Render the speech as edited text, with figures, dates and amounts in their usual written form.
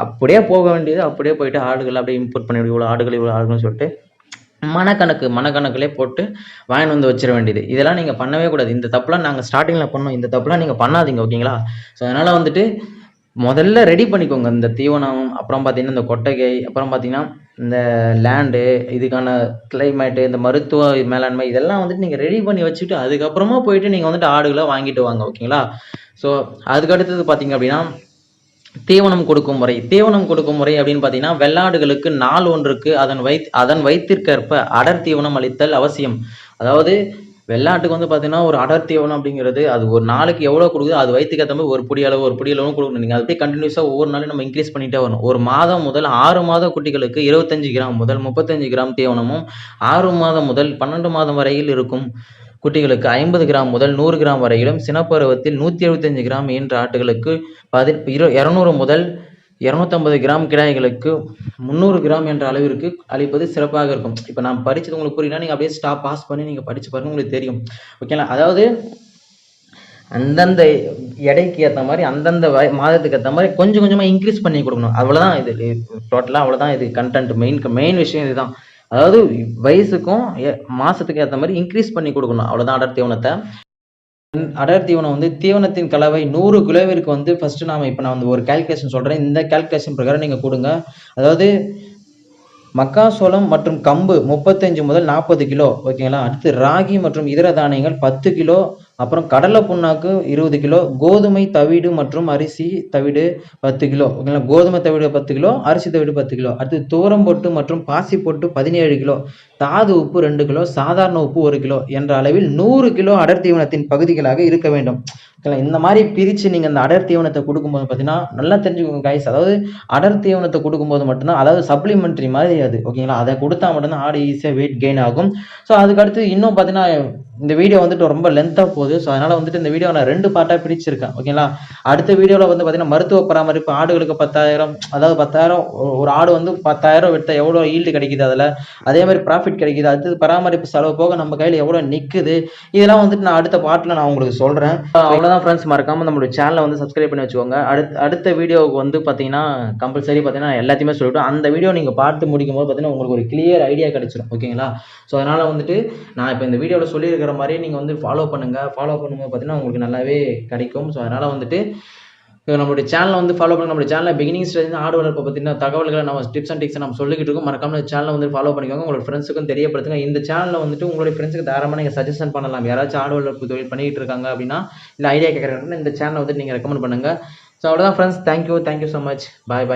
அப்படியே போக வேண்டியது, அப்படியே போயிட்டு ஆடுகள் அப்படியே இம்போர்ட் பண்ணி இவ்வளோ ஆடுகள் இவ்வளோ ஆடுகள்னு சொல்லிட்டு மனக்கணக்குலேயே போட்டு வாங்கிட்டு வந்து வச்சிட வேண்டியது. இதெல்லாம் நீங்கள் பண்ணவே கூடாது. இந்த தப்புலாம் நாங்கள் ஸ்டார்டிங்கில் பண்ணோம். இந்த தப்புலாம் நீங்கள் பண்ணாதீங்க, ஓகேங்களா? ஸோ அதனால் வந்துட்டு முதல்ல ரெடி பண்ணிக்கோங்க. இந்த தீவனம், அப்புறம் பார்த்தீங்கன்னா இந்த கொட்டகை, அப்புறம் பார்த்தீங்கன்னா இந்த லேண்டு, இதுக்கான கிளைமேட்டு, இந்த மருத்துவ மேலாண்மை இதெல்லாம் வந்துட்டு நீங்கள் ரெடி பண்ணி வச்சுட்டு அதுக்கப்புறமா போயிட்டு நீங்கள் வந்துட்டு ஆடுகளை வாங்கிட்டு வாங்க, ஓகேங்களா? ஸோ அதுக்கு அடுத்தது பார்த்தீங்க அப்படின்னா தீவனம் கொடுக்கும் முறை அப்படின்னு பார்த்தீங்கன்னா வெள்ளாடுகளுக்கு நாள் ஒன்றுக்கு அதன் வயிற்றிற்கேற்ப அடர் தீவனம் அளித்தல் அவசியம். அதாவது வெள்ளாட்டுக்கு வந்து பார்த்தீங்கன்னா ஒரு அடர் தீவனம் அப்படிங்கிறது அது ஒரு நாளுக்கு எவ்வளோ கொடுக்குதோ அது வயிற்றுக்கு ஏற்ற மாதிரி ஒரு புடி அளவு கொடுக்கணும். நீங்கள் அப்படியே கண்டினியூஸாக ஒவ்வொரு நாளும் நம்ம இன்க்ரீஸ் பண்ணிகிட்டே வரணும். ஒரு மாதம் முதல் 6 மாத குட்டிகளுக்கு 25 கிராம் முதல் 35 கிராம் தீவனமும் 6 மாதம் முதல் 12 மாதம் வரையில் இருக்கும் குட்டிகளுக்கு 50 கிராம் முதல் 100 கிராம் வரையிலும், சினப்பருவத்தில் 175 கிராம் ஈன்ற ஆட்டுகளுக்கு 200 முதல் 250 கிராம் கிடாய்களுக்கு 300 கிராம் என்ற அளவிற்கு அளிப்பது சிறப்பாக இருக்கும். இப்போ நான் படிச்சது உங்களுக்கு புரியல, நீங்கள் அப்படியே பாஸ் பண்ணி நீங்கள் படிச்சு பாருங்க, உங்களுக்கு தெரியும், ஓகேங்களா? அதாவது அந்தந்த எடைக்கு ஏற்ற மாதிரி அந்தந்த மாதத்துக்கு ஏற்ற மாதிரி கொஞ்சம் கொஞ்சமாக இன்க்ரீஸ் பண்ணி கொடுக்கணும். அவ்வளோதான் இது டோட்டலாக, அவ்வளோதான் இது கண்டென்ட். மெயின் விஷயம் இதுதான். அதாவது வயசுக்கும் மாசத்துக்கு ஏற்ற மாதிரி இன்க்ரீஸ் பண்ணி கொடுக்கணும், அவ்வளோதான். அடர் தீவனத்தை அடர் தீவனம் வந்து தீவனத்தின் கலவை 100 கிலோவிற்கு வந்து ஃபர்ஸ்ட் நான் வந்து ஒரு கால்குலேஷன் சொல்றேன். இந்த கால்குலேஷன் பிரகாரம் நீங்க கொடுங்க. அதாவது மக்காசோளம் மற்றும் கம்பு 35 முதல் 40 கிலோ, ஓகேங்களா? அடுத்து ராகி மற்றும் இதர தானியங்கள் 10 கிலோ, அப்புறம் கடலை புண்ணாக்கு 20 கிலோ, கோதுமை தவிடு மற்றும் அரிசி தவிடு 10 கிலோ, ஓகேங்களா? கோதுமை தவிடு 10 கிலோ, அரிசி தவிடு 10 கிலோ. அடுத்து தூரம் பொட்டு மற்றும் பாசி பொட்டு 17 கிலோ, தாது உப்பு 2 கிலோ, சாதாரண உப்பு 1 கிலோ என்ற அளவில் 100 கிலோ அடர் தீவனத்தின் பகுதிகளாக இருக்க வேண்டும். இந்த மாதிரி பிரித்து நீங்கள் அந்த அடர் தீவனத்தை கொடுக்கும்போது பார்த்தீங்கன்னா நல்லா தெரிஞ்சுக்கோங்க கைஸ். அதாவது அடர் தீவனத்தை கொடுக்கும்போது மட்டும்தான், அதாவது சப்ளிமெண்ட்ரி மாதிரி அது, ஓகேங்களா? அதை கொடுத்தா மட்டும்தான் ஆடு ஈஸியாக வெயிட் கெயின் ஆகும். ஸோ அதுக்கடுத்து இன்னும் பார்த்தீங்கன்னா இந்த வீடியோ வந்துட்டு ரொம்ப லென்த்தாக போகுது. ஸோ அதனால் வந்துட்டு இந்த வீடியோ நான் 2 பார்ட்டாக பிரிச்சிருக்கேன், ஓகேங்களா? அடுத்த வீடியோவில் வந்து பார்த்தீங்கன்னா மருத்துவ பராமரிப்பு ஆடுகளுக்கு 10,000, அதாவது 10,000 ஒரு ஆடு வந்து 10,000 விட்டால் எவ்வளோ ஈல்டு கிடைக்குது, அதில் அதே மாதிரி ப்ராஃபிட் கிடைக்குது, அடுத்தது பராமரிப்பு செலவு போக நம்ம கையில் எவ்வளோ நிற்குது, இதெல்லாம் வந்துட்டு நான் அடுத்த பார்ட்டில் நான் உங்களுக்கு சொல்கிறேன். அவ்வளோதான் ஃப்ரெண்ட்ஸ், மறக்காமல் நம்மளுடைய சேனலை வந்து சப்ஸ்கிரைப் பண்ணி வச்சுக்கோங்க. அடுத்த வீடியோவுக்கு வந்து பார்த்தீங்கன்னா கம்பல்சரி பார்த்தீங்கன்னா எல்லாத்தையுமே சொல்லிவிட்டு அந்த வீடியோ நீங்கள் பார்த்து முடிக்கும் போது பார்த்தீங்கன்னா உங்களுக்கு ஒரு கிளியர் ஐடியா கிடைச்சிடும், ஓகேங்களா? ஸோ அதனால் வந்துட்டு நான் இப்போ இந்த வீடியோவில் சொல்லியிருக்கிற மாதிரி நீங்கள் வந்து ஃபாலோ பண்ணும்போது பார்த்தீங்கன்னா உங்களுக்கு நல்லாவே கிடைக்கும். ஸோ அதனால் வந்துட்டு நம்மளுடைய சேனலை வந்து ஃபாலோ பண்ணி நம்மளுடைய சேனலில் பிகினிங் ஸ்டேஜ் ஆடு வளர்ப்பை பற்றின தகவல்களை நம்ம டிப்ஸ் அண்ட் டிக்ஸ் நம்ம சொல்லிக்கிட்டு இருக்கோம். மறக்காம சேனலை வந்து ஃபாலோ பண்ணிக்கோங்க, உங்களோட ஃப்ரெண்ட்ஸுக்கும் தெரியப்படுத்துங்க. இந்த சேனலில் வந்துட்டு உங்களுடைய ஃப்ரெண்ட்ஸுக்கு தாராளமாக நீங்கள் சஜஷன் பண்ணலாம். யாராச்சும் ஆடு வளர்ப்பு தொழில் பண்ணிகிட்டு இருக்காங்க அப்படின்னா, இல்லை ஐடியா கேட்குறாங்கன்னா இந்த சேனலை வந்து நீங்கள் ரெக்கமெண்ட் பண்ணுங்கள். ஸோ அவ்வளோதான் ஃப்ரெண்ட்ஸ், தேங்க்யூ ஸோ மச், பாய்.